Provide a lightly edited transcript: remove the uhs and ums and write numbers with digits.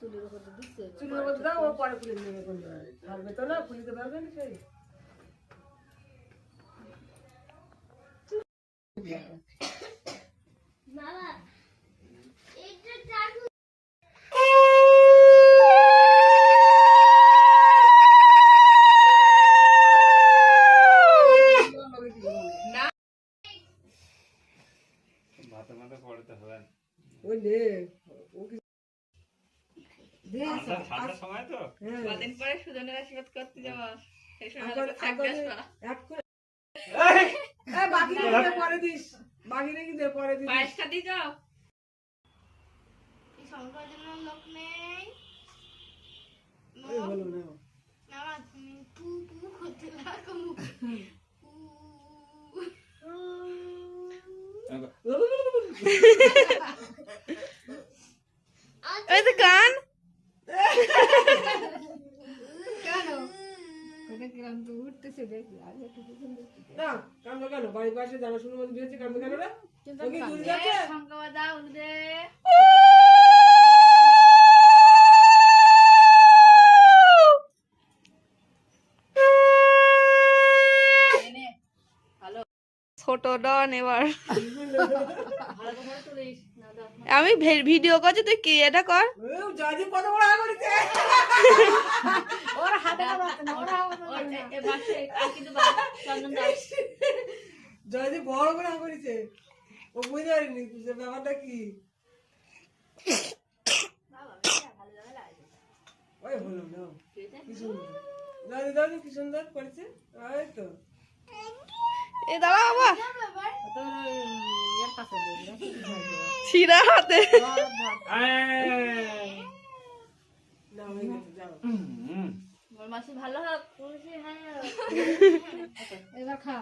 চুলের উপর দিচ্ছে, চুলের উপর দাও, ও পরে খুলে নেবে কোনটা পারবে তো না, খুলিতে পারবে না সেই বাবা এটা চাকু না মাথা মাথা পড়তে হবে না। ওই নে ও কি দে ঠান্ডার সময় তো কদিন পরে সুজনের আশীর্বাদ করতে যাবো, সেই সময় আগে থাকবে আগে আসবা। এক করে এই বাকি রেখে পরে দিস, বাকি রেখে দে পরে দিস। পায়েস খাতি যাও। এই সংসারের জন্য লোক নেই। এই বলো না না তুমি পু পু করতে লাগো। ওই তো কান কেন এটা কিরম তো উঠতেছে দেখি আর একটু পিছন দেখি না কামড়া কেন বাড়ির পাশে জানাশোনার মধ্যে বিয়েছে, কামড়া কেন রে? কিন্তু ও কি দূরে যাচ্ছে? সংখ্যা দাও উদে ছোট ডন এবার আমি ভিডিও করছি, তুই কি এটা কর। ও জাজি কত বড় আয় করেছে। ওর হাতে কামড়াচ্ছে না, ওরা এ বাসে আর কিন্তু বাবা চন্দন দাও। জাজি বড় করে আয় করেছে, ও বুঝতে পারিনি যে ব্যাপারটা কি। ওই হলো না কি সুন্দর জাজি জাজি কি সুন্দর করেছে, এই তো এ দাঁড়া বাবা তোর এর কাছে বলি ছিড়া হাতে না হয়ে গেছে যাও। মাসি ভালো হোক, এবার খা